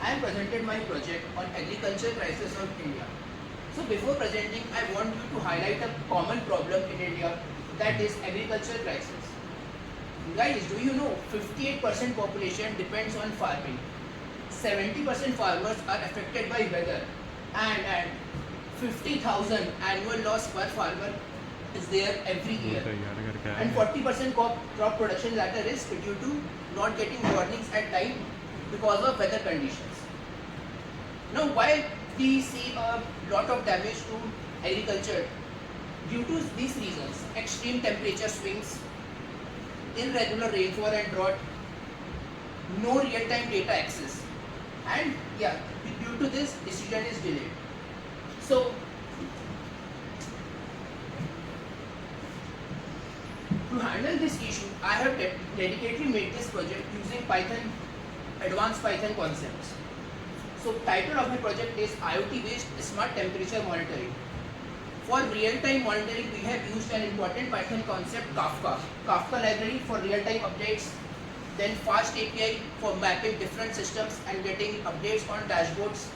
I am presented my project on agriculture crisis of India. So before presenting, I want you to highlight a common problem in India, that is agriculture crisis. Guys, do you know 58% population depends on farming. 70% farmers are affected by weather, and 50,000 annual loss per farmer is there every year. And 40% crop production is at a risk due to not getting warnings at time because of weather conditions. Now, why we see a lot of damage to agriculture? Due to these reasons: extreme temperature swings, irregular rainfall and drought, no real-time data access, and due to this, decision is delayed. So, to handle this issue, I have dedicatedly made this project using Python, advanced Python concepts. So, title of my project is IoT-based smart temperature monitoring. For real-time monitoring, we have used an important Python concept, Kafka. Kafka library for real-time updates, then FastAPI for mapping different systems and getting updates on dashboards.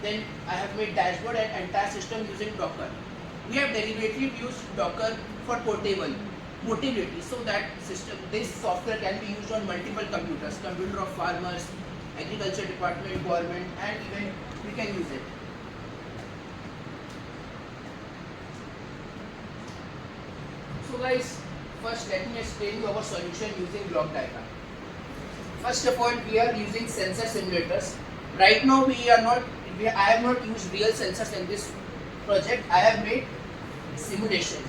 Then I have made dashboard and entire system using Docker. We have deliberately used Docker for portability, so that this software can be used on multiple computers, computer of farmers, agriculture department, government, and even we can use it. So guys, first let me explain you our solution using block diagram. First of all, we are using sensor simulators. Right now I have not used real sensors in this project. I have made simulations.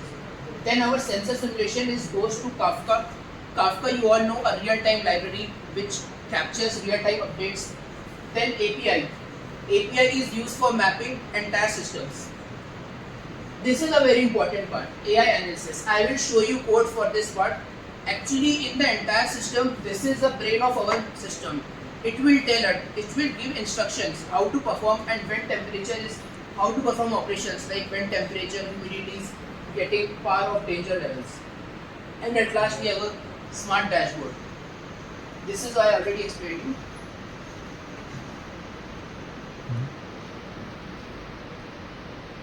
Then our sensor simulation goes to Kafka. Kafka, you all know, a real-time library which captures real-time updates. Then API. API is used for mapping entire systems. This is a very important part, AI analysis. I will show you code for this part. Actually, in the entire system, this is the brain of our system. It will tell us, it will give instructions how to perform and when temperature is, how to perform operations like when temperature, humidity is getting power of danger levels. And at last we have a smart dashboard. This is I already explained you.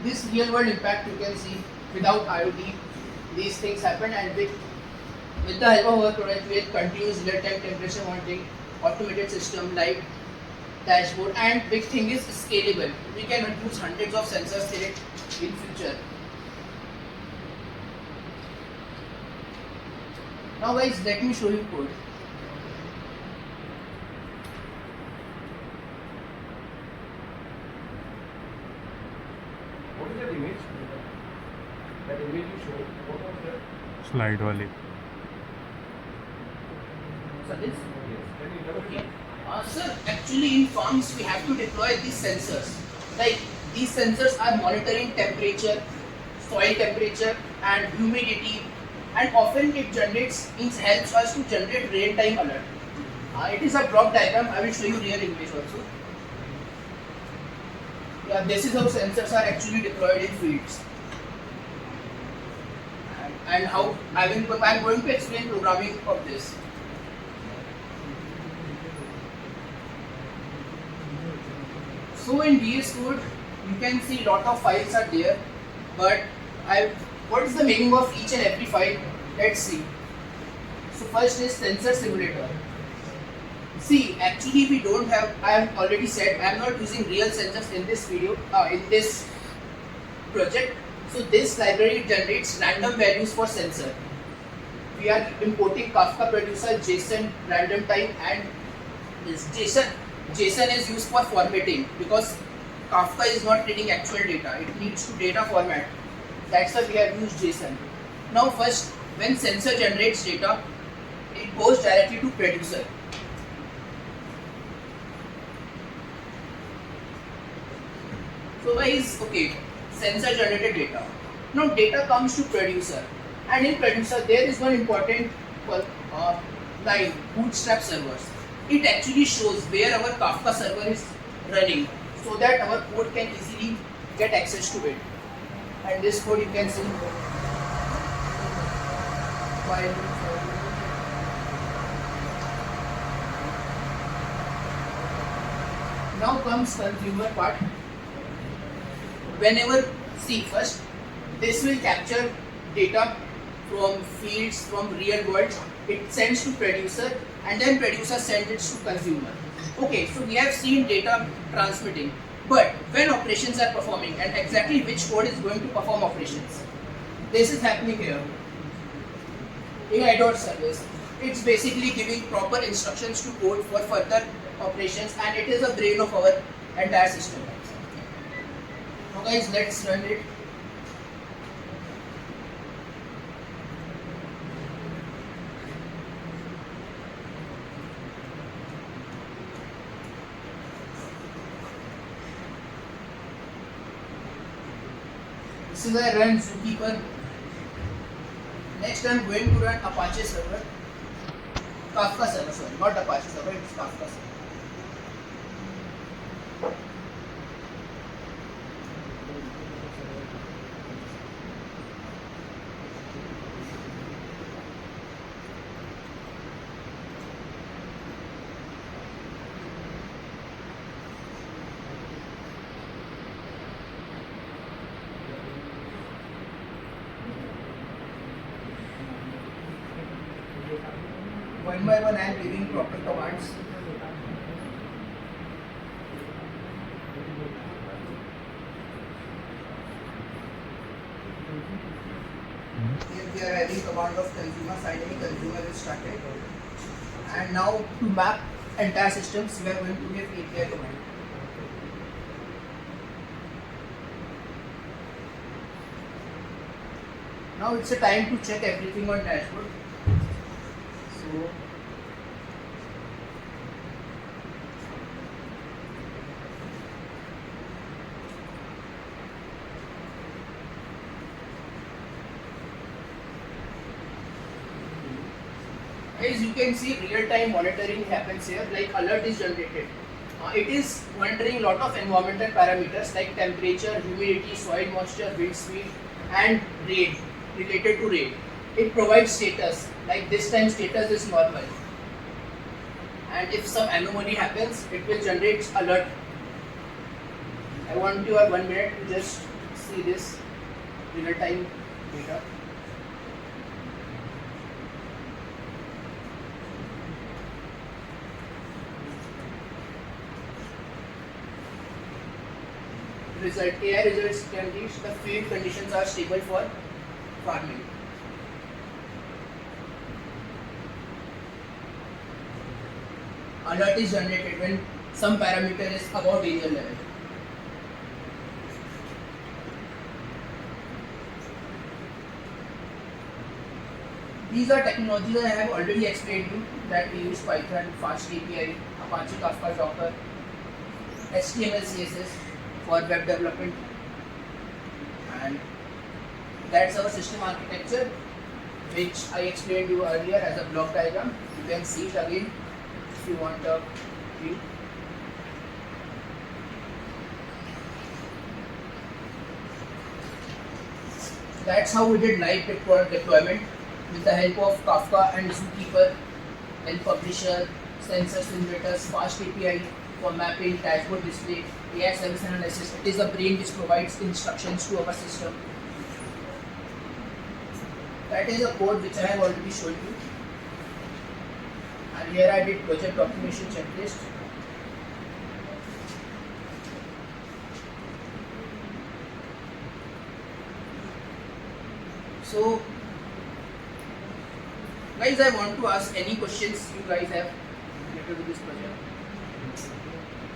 This real world impact you can see. Without IoT, these things happen, and with the help of our product, with continuous real-time temperature monitoring, automated system, live dashboard, and big thing is scalable. We can use hundreds of sensors in it in future. Now guys, let me show you code. What is that image? That image you showed, what was that? Slide wali. So this? Yes. Can you elaborate? Okay. Sir, actually in farms we have to deploy these sensors. Like these sensors are monitoring temperature, soil temperature, and humidity, and often it helps us to generate real-time alert. It is a block diagram. I will show you real image also. Yeah, this is how sensors are actually deployed in fields. And how I am going to explain programming of this. So in VS Code, you can see lot of files are there, but what is the meaning of each and every file? Let's see. So first is sensor simulator. See, actually we don't have, I have already said, I am not using real sensors in this video, in this project. So this library generates random values for sensor. We are importing Kafka producer, JSON, random time, and this JSON is used for formatting because Kafka is not reading actual data. It needs to data format. That's why we have used JSON. Now first, when sensor generates data, it goes directly to producer. So guys, okay, sensor generated data. Now data comes to producer, and in producer there is one important line, bootstrap servers. It actually shows where our Kafka server is running, so that our code can easily get access to it. And this code you can see. Now comes consumer part. Whenever, see first, this will capture data from fields, from real world. It sends to producer, and then producer sends it to consumer. Okay, so we have seen data transmitting, but when operations are performing and exactly which code is going to perform operations, this is happening here. AI.service. It's basically giving proper instructions to code for further operations, and it is the brain of our entire system. Now guys, let's run it. This is I run Zookeeper. Next I'm going to run Apache server. Kafka server, sorry, not Apache server, it's Kafka server. One by one I am giving proper commands. Here we are having command of consumer side, consumer is started. And now to map entire systems, we are going to give API command. Now it's a time to check everything on dashboard. So as you can see, real-time monitoring happens here, like alert is generated. It is monitoring lot of environmental parameters like temperature, humidity, soil moisture, wind speed and rain, related to rain. It provides status, like this time status is normal. And if some anomaly happens, it will generate alert. I want you 1 minute to just see this real-time data. Result, AI results can reach the field conditions are stable for farming. Alert is generated when some parameter is above danger level. These are technologies I have already explained to you, that we use Python, FastAPI, Apache Kafka, Docker, HTML, CSS for web development, and that's our system architecture, which I explained to you earlier as a block diagram. You can see it again if you want a view. That's how we did live deployment with the help of Kafka and Zookeeper, and Publisher, Sensor Simulators, FastAPI for mapping, dashboard display, AI service analysis. It is the brain which provides instructions to our system. That is a code which I have already shown you. And here I did project documentation checklist. So, guys, I want to ask any questions you guys have related to this project.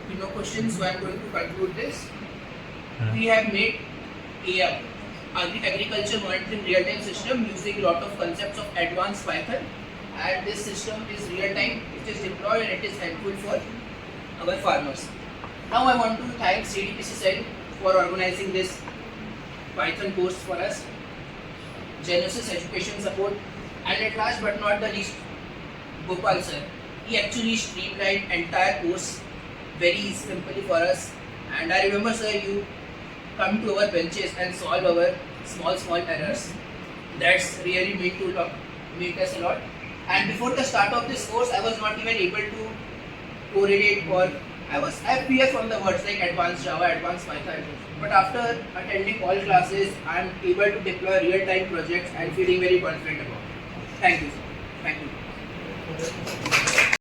If no questions, so I am going to conclude this. We have made a agriculture monitoring real-time system using a lot of concepts of advanced Python, and this system is real-time, it is deployed and it is helpful for our farmers. Now I want to thank CDPC Cell for organizing this Python course for us, Genesis Education Support, and at last but not the least, Gopal sir. He actually streamlined entire course very simply for us. And I remember, sir, you come to our benches and solve our small errors. That's really meant us a lot. And before the start of this course, I was not even able to correlate or I have fear from the words like advanced Java, advanced Python. But after attending all classes, I am able to deploy real-time projects and feeling very confident about it. Thank you, sir. Thank you.